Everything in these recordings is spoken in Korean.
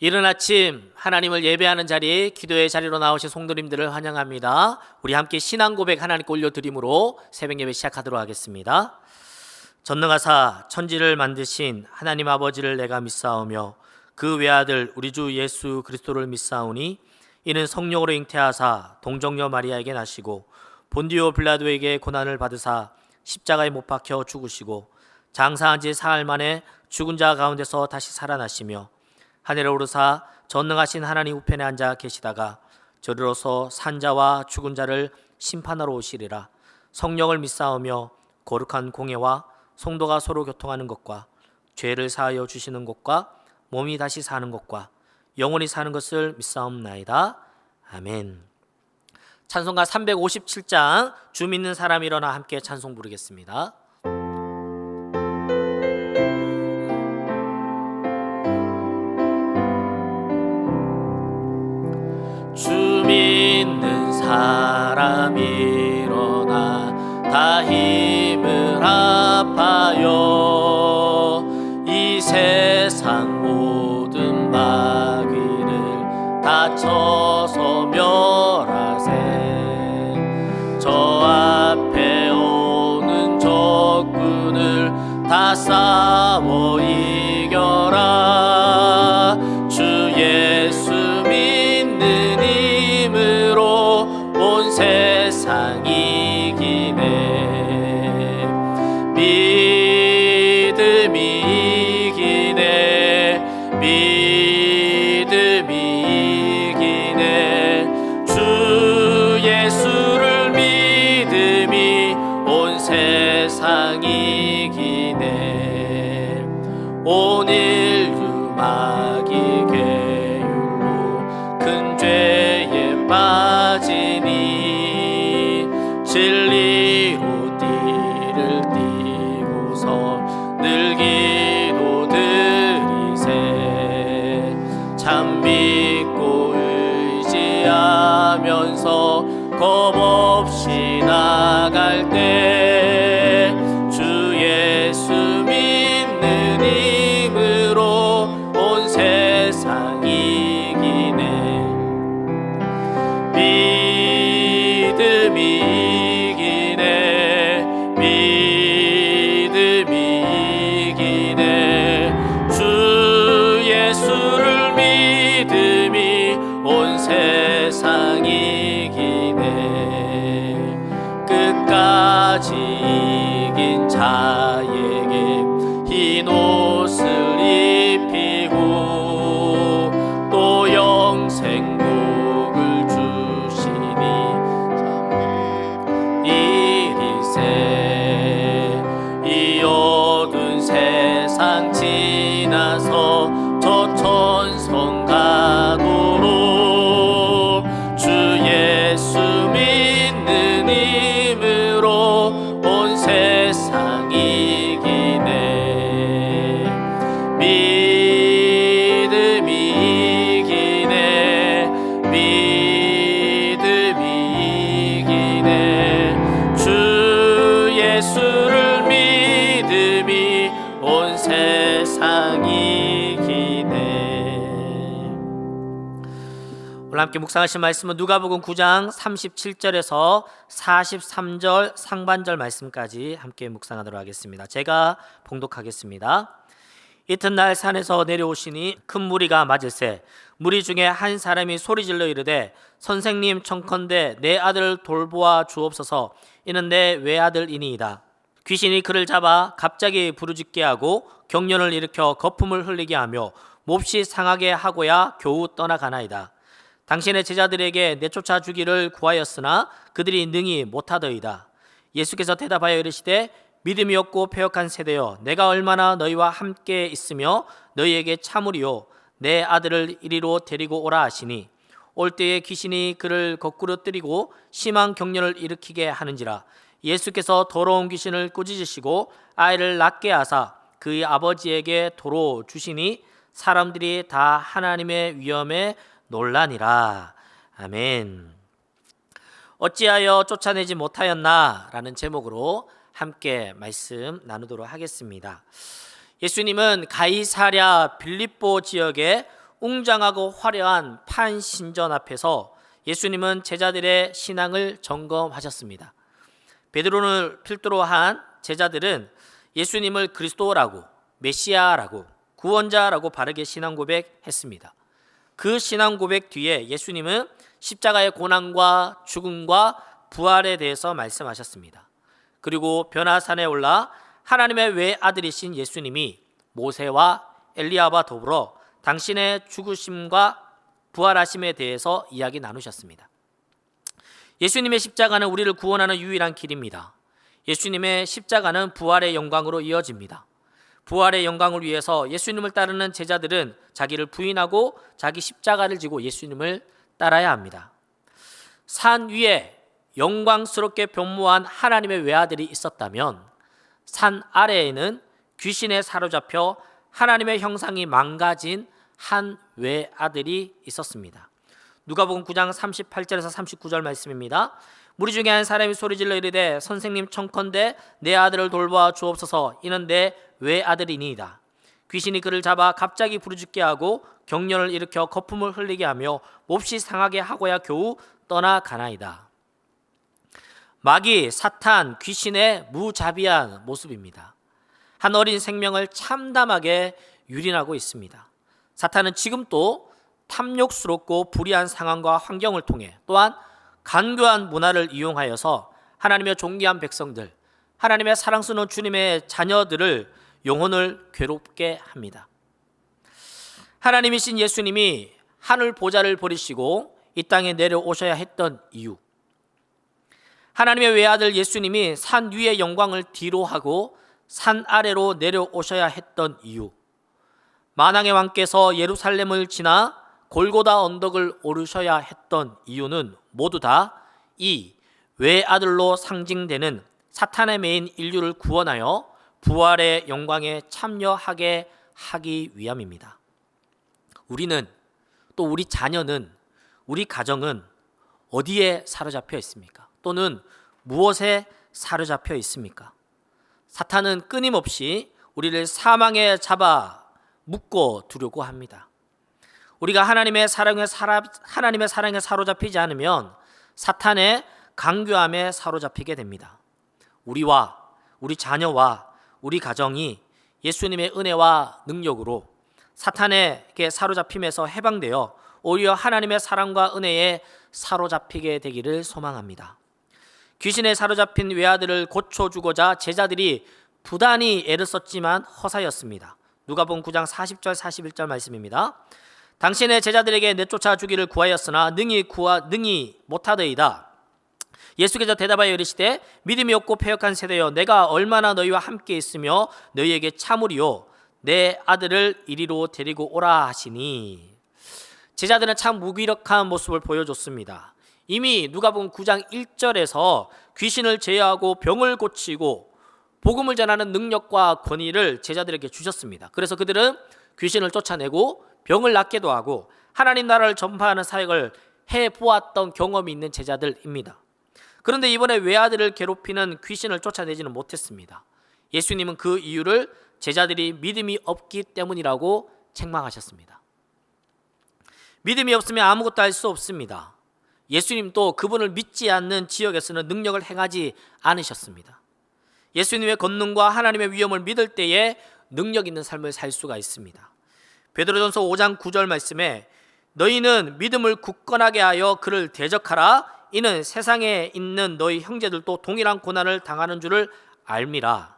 이른 아침 하나님을 예배하는 자리에 기도의 자리로 나오신 성도님들을 환영합니다. 우리 함께 신앙 고백 하나님께 올려드림으로 새벽 예배 시작하도록 하겠습니다. 전능하사 천지를 만드신 하나님 아버지를 내가 믿사오며 그 외아들 우리 주 예수 그리스도를 믿사오니 이는 성령으로 잉태하사 동정녀 마리아에게 나시고 본디오 빌라도에게 고난을 받으사 십자가에 못 박혀 죽으시고 장사한 지 사흘 만에 죽은 자 가운데서 다시 살아나시며 하늘에 오르사 전능하신 하나님 우편에 앉아 계시다가 저리로서 산자와 죽은 자를 심판하러 오시리라. 성령을 믿사오며 거룩한 공예와 성도가 서로 교통하는 것과 죄를 사하여 주시는 것과 몸이 다시 사는 것과 영원히 사는 것을 믿사옵나이다. 아멘. 찬송가 357장 주 믿는 사람 일어나 함께 찬송 부르겠습니다. 주 믿는 사람 일어나 다 힘을 합하여 이 세상 모든 마귀를 다 쳐서 멸하세. 저 앞에 오는 적군을 다 싸워 이겨라. 주 예수 믿는 힘으로 온 세상 이기네. 믿음이 이기네. 믿음이 이기네. 주 예수를 믿음이 온 세상 이기네. 온 인류 마귀 계율로 큰 죄에 빠지니 진리로 띠를 띠고서 늘 기도드리세. 참 믿고 의지하면서 겁없이 나갈 때 주 예수 믿는 힘으로 온 세상 이기네. 믿음이 이기네. 믿음이 이기네. 주 예수를 믿음이 온 세상 이기네. 끝까지 이긴 자에게 흰 옷을 입히고 또 영생복을 주시니 이리세. 이 어두운 세상 지나서 저 천성 가도록 주 예수 믿는 힘으로 온 세상 이기네. 믿음이 이기네. 믿음이 이기네. 주 예수를 믿음이 온 세상 이기네. 오늘 함께 묵상하신 말씀은 누가복음 9장 37절에서 43절 상반절 말씀까지 함께 묵상하도록 하겠습니다. 제가 봉독하겠습니다. 이튿날 산에서 내려오시니 큰 무리가 맞을세. 무리 중에 한 사람이 소리질러 이르되 선생님 청컨대 내 아들을 돌보아 주옵소서. 이는 내 외아들이니이다. 귀신이 그를 잡아 갑자기 부르짖게 하고 경련을 일으켜 거품을 흘리게 하며 몹시 상하게 하고야 겨우 떠나가나이다. 당신의 제자들에게 내쫓아 주기를 구하였으나 그들이 능히 못하더이다. 예수께서 대답하여 이르시되 믿음이 없고 패역한 세대여, 내가 얼마나 너희와 함께 있으며 너희에게 참으리요. 내 아들을 이리로 데리고 오라 하시니 올 때에 귀신이 그를 거꾸로 뜨리고 심한 경련을 일으키게 하는지라. 예수께서 더러운 귀신을 꾸짖으시고 아이를 낫게 하사 그의 아버지에게 도로 주시니 사람들이 다 하나님의 위엄에 놀라니라. 아멘. 어찌하여 쫓아내지 못하였나? 라는 제목으로 함께 말씀 나누도록 하겠습니다. 예수님은 가이사랴 빌립보 지역에 웅장하고 화려한 판신전 앞에서 예수님은 제자들의 신앙을 점검하셨습니다. 베드로를 필두로 한 제자들은 예수님을 그리스도라고, 메시아라고, 구원자라고 바르게 신앙 고백했습니다. 그 신앙 고백 뒤에 예수님은 십자가의 고난과 죽음과 부활에 대해서 말씀하셨습니다. 그리고 변화산에 올라 하나님의 외아들이신 예수님이 모세와 엘리야와 더불어 당신의 죽으심과 부활하심에 대해서 이야기 나누셨습니다. 예수님의 십자가는 우리를 구원하는 유일한 길입니다. 예수님의 십자가는 부활의 영광으로 이어집니다. 부활의 영광을 위해서 예수님을 따르는 제자들은 자기를 부인하고 자기 십자가를 지고 예수님을 따라야 합니다. 산 위에 영광스럽게 변모한 하나님의 외아들이 있었다면 산 아래에는 귀신에 사로잡혀 하나님의 형상이 망가진 한 외아들이 있었습니다. 누가복음 9장 38절에서 39절 말씀입니다. 무리 중에 한 사람이 소리질러 이르되 선생님 청컨대 내 아들을 돌보아 주옵소서. 이는 내 외아들이니이다. 귀신이 그를 잡아 갑자기 부르짖게 하고 경련을 일으켜 거품을 흘리게 하며 몹시 상하게 하고야 겨우 떠나가나이다. 마귀, 사탄, 귀신의 무자비한 모습입니다. 한 어린 생명을 참담하게 유린하고 있습니다. 사탄은 지금도 탐욕스럽고 불의한 상황과 환경을 통해 또한 간교한 문화를 이용하여서 하나님의 존귀한 백성들, 하나님의 사랑스러운 주님의 자녀들을 영혼을 괴롭게 합니다. 하나님이신 예수님이 하늘 보좌를 버리시고 이 땅에 내려오셔야 했던 이유, 하나님의 외아들 예수님이 산 위의 영광을 뒤로 하고 산 아래로 내려오셔야 했던 이유, 만왕의 왕께서 예루살렘을 지나 골고다 언덕을 오르셔야 했던 이유는 모두 다 이 외아들로 상징되는 사탄의 메인 인류를 구원하여 부활의 영광에 참여하게 하기 위함입니다. 우리는, 또 우리 자녀는, 우리 가정은 어디에 사로잡혀 있습니까? 또는 무엇에 사로잡혀 있습니까? 사탄은 끊임없이 우리를 사망에 잡아 묶어 두려고 합니다. 우리가 하나님의 사랑에 사로잡히지 않으면 사탄의 강교함에 사로잡히게 됩니다. 우리와 우리 자녀와 우리 가정이 예수님의 은혜와 능력으로 사탄에게 사로잡힘에서 해방되어 오히려 하나님의 사랑과 은혜에 사로잡히게 되기를 소망합니다. 귀신에 사로잡힌 외아들을 고쳐주고자 제자들이 부단히 애를 썼지만 허사였습니다. 누가복음 9장 40절 41절 말씀입니다. 당신의 제자들에게 내쫓아 주기를 구하였으나 능히 못하더이다. 예수께서 대답하여 이르시되 믿음이 없고 패역한 세대여, 내가 얼마나 너희와 함께 있으며 너희에게 참으리요, 내 아들을 이리로 데리고 오라 하시니. 제자들은 참 무기력한 모습을 보여줬습니다. 이미 누가복음 9장 1절에서 귀신을 제어하고 병을 고치고 복음을 전하는 능력과 권위를 제자들에게 주셨습니다. 그래서 그들은 귀신을 쫓아내고 병을 낫게도 하고 하나님 나라를 전파하는 사역을 해보았던 경험이 있는 제자들입니다. 그런데 이번에 외아들을 괴롭히는 귀신을 쫓아내지는 못했습니다. 예수님은 그 이유를 제자들이 믿음이 없기 때문이라고 책망하셨습니다. 믿음이 없으면 아무것도 할 수 없습니다. 예수님도 그분을 믿지 않는 지역에서는 능력을 행하지 않으셨습니다. 예수님의 권능과 하나님의 위엄을 믿을 때에 능력 있는 삶을 살 수가 있습니다. 베드로전서 5장 9절 말씀에 너희는 믿음을 굳건하게 하여 그를 대적하라. 이는 세상에 있는 너희 형제들도 동일한 고난을 당하는 줄을 알미라.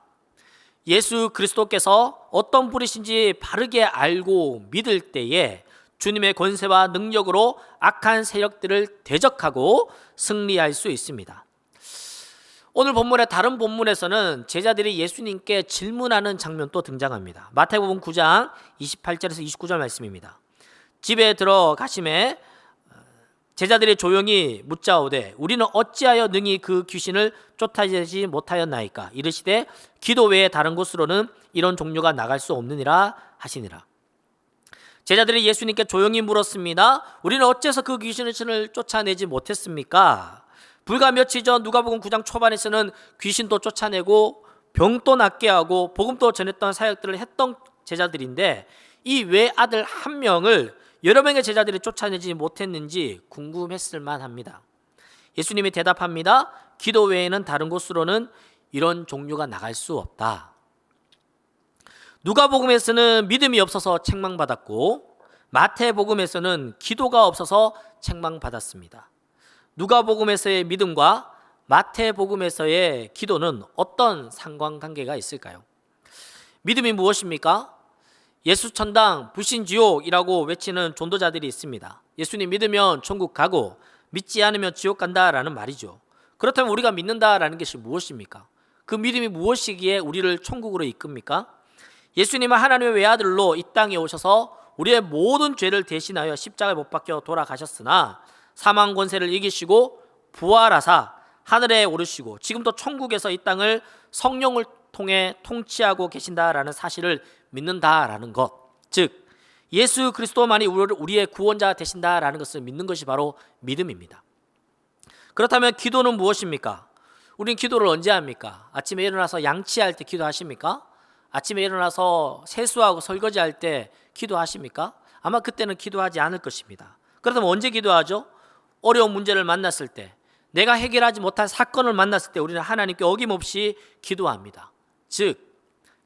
예수 그리스도께서 어떤 분이신지 바르게 알고 믿을 때에 주님의 권세와 능력으로 악한 세력들을 대적하고 승리할 수 있습니다. 오늘 본문의 다른 본문에서는 제자들이 예수님께 질문하는 장면도 등장합니다. 마태복음 9장 28절에서 29절 말씀입니다. 집에 들어가심에 제자들이 조용히 묻자오되 우리는 어찌하여 능히 그 귀신을 쫓아내지 못하였나이까? 이르시되 기도 외에 다른 곳으로는 이런 종류가 나갈 수 없느니라 하시니라. 제자들이 예수님께 조용히 물었습니다. 우리는 어째서 그 귀신을 쫓아내지 못했습니까? 불과 며칠 전 누가복음 9장 초반에서는 귀신도 쫓아내고 병도 낫게 하고 복음도 전했던 사역들을 했던 제자들인데 이 외아들 한 명을 여러 명의 제자들이 쫓아내지 못했는지 궁금했을 만합니다. 예수님이 대답합니다. 기도 외에는 다른 곳으로는 이런 종류가 나갈 수 없다. 누가복음에서는 믿음이 없어서 책망받았고 마태복음에서는 기도가 없어서 책망받았습니다. 누가복음에서의 믿음과 마태복음에서의 기도는 어떤 상관관계가 있을까요? 믿음이 무엇입니까? 예수 천당 불신 지옥이라고 외치는 전도자들이 있습니다. 예수님 믿으면 천국 가고 믿지 않으면 지옥 간다라는 말이죠. 그렇다면 우리가 믿는다라는 것이 무엇입니까? 그 믿음이 무엇이기에 우리를 천국으로 이끕니까? 예수님은 하나님의 외아들로 이 땅에 오셔서 우리의 모든 죄를 대신하여 십자가에 못 박혀 돌아가셨으나 사망 권세를 이기시고 부활하사 하늘에 오르시고 지금도 천국에서 이 땅을 성령을 통해 통치하고 계신다라는 사실을 믿는다라는 것, 즉 예수 그리스도만이 우리의 구원자 되신다라는 것을 믿는 것이 바로 믿음입니다. 그렇다면 기도는 무엇입니까? 우리는 기도를 언제 합니까? 아침에 일어나서 양치할 때 기도하십니까? 아침에 일어나서 세수하고 설거지할 때 기도하십니까? 아마 그때는 기도하지 않을 것입니다. 그렇다면 언제 기도하죠? 어려운 문제를 만났을 때, 내가 해결하지 못한 사건을 만났을 때 우리는 하나님께 어김없이 기도합니다. 즉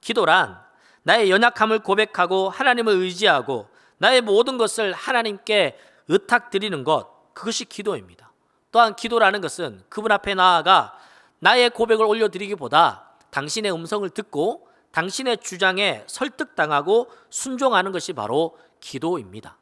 기도란 나의 연약함을 고백하고 하나님을 의지하고 나의 모든 것을 하나님께 의탁드리는 것, 그것이 기도입니다. 또한 기도라는 것은 그분 앞에 나아가 나의 고백을 올려드리기보다 당신의 음성을 듣고 당신의 주장에 설득당하고 순종하는 것이 바로 기도입니다.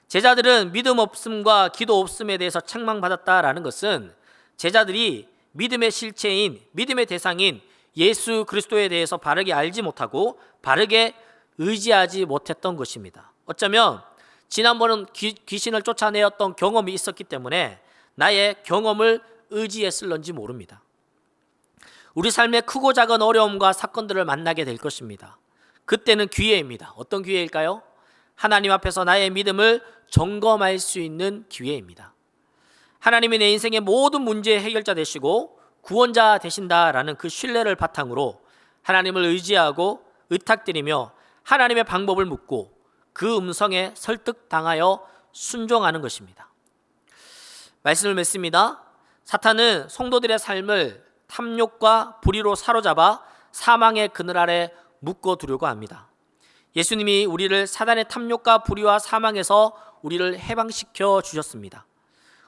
제자들은 믿음 없음과 기도 없음에 대해서 책망받았다라는 것은 제자들이 믿음의 실체인, 믿음의 대상인 예수 그리스도에 대해서 바르게 알지 못하고 바르게 의지하지 못했던 것입니다. 어쩌면 지난번은 귀신을 쫓아내었던 경험이 있었기 때문에 나의 경험을 의지했을런지 모릅니다. 우리 삶의 크고 작은 어려움과 사건들을 만나게 될 것입니다. 그때는 기회입니다. 어떤 기회일까요? 하나님 앞에서 나의 믿음을 점검할 수 있는 기회입니다. 하나님이 내 인생의 모든 문제의 해결자 되시고 구원자 되신다라는 그 신뢰를 바탕으로 하나님을 의지하고 의탁드리며 하나님의 방법을 묻고 그 음성에 설득당하여 순종하는 것입니다. 말씀을 맺습니다. 사탄은 성도들의 삶을 탐욕과 불의로 사로잡아 사망의 그늘 아래 묶어두려고 합니다. 예수님이 우리를 사단의 탐욕과 불의와 사망에서 우리를 해방시켜 주셨습니다.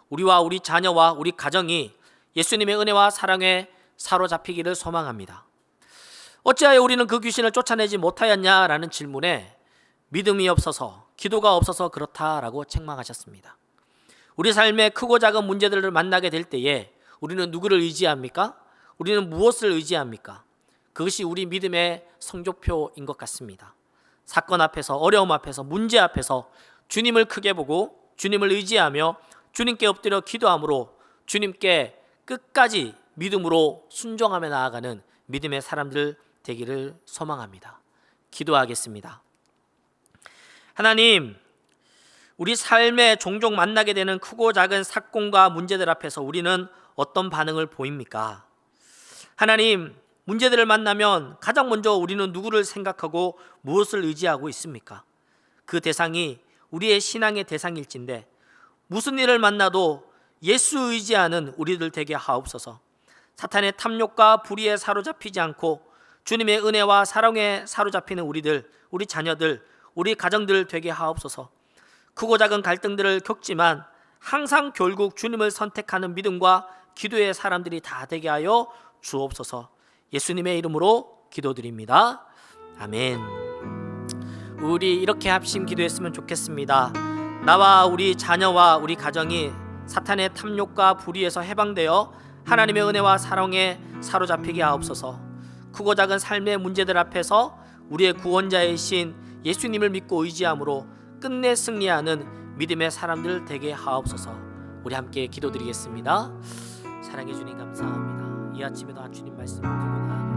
우리와 우리 자녀와 우리 가정이 예수님의 은혜와 사랑에 사로잡히기를 소망합니다. 어찌하여 우리는 그 귀신을 쫓아내지 못하였냐라는 질문에 믿음이 없어서, 기도가 없어서 그렇다라고 책망하셨습니다. 우리 삶의 크고 작은 문제들을 만나게 될 때에 우리는 누구를 의지합니까? 우리는 무엇을 의지합니까? 그것이 우리 믿음의 성적표인 것 같습니다. 사건 앞에서, 어려움 앞에서, 문제 앞에서 주님을 크게 보고 주님을 의지하며 주님께 엎드려 기도함으로 주님께 끝까지 믿음으로 순종하며 나아가는 믿음의 사람들 되기를 소망합니다. 기도하겠습니다. 하나님, 우리 삶에 종종 만나게 되는 크고 작은 사건과 문제들 앞에서 우리는 어떤 반응을 보입니까? 하나님, 문제들을 만나면 가장 먼저 우리는 누구를 생각하고 무엇을 의지하고 있습니까? 그 대상이 우리의 신앙의 대상일진데 무슨 일을 만나도 예수 의지하는 우리들 되게 하옵소서. 사탄의 탐욕과 불의에 사로잡히지 않고 주님의 은혜와 사랑에 사로잡히는 우리들, 우리 자녀들, 우리 가정들 되게 하옵소서. 크고 작은 갈등들을 겪지만 항상 결국 주님을 선택하는 믿음과 기도의 사람들이 다 되게 하여 주옵소서. 예수님의 이름으로 기도드립니다. 아멘. 우리 이렇게 합심 기도했으면 좋겠습니다. 나와 우리 자녀와 우리 가정이 사탄의 탐욕과 불의에서 해방되어 하나님의 은혜와 사랑에 사로잡히게 하옵소서. 크고 작은 삶의 문제들 앞에서 우리의 구원자이신 예수님을 믿고 의지함으로 끝내 승리하는 믿음의 사람들 되게 하옵소서. 우리 함께 기도드리겠습니다. 사랑해 주님 감사합니다. 이 아침에도 주님 말씀을 들고 나아가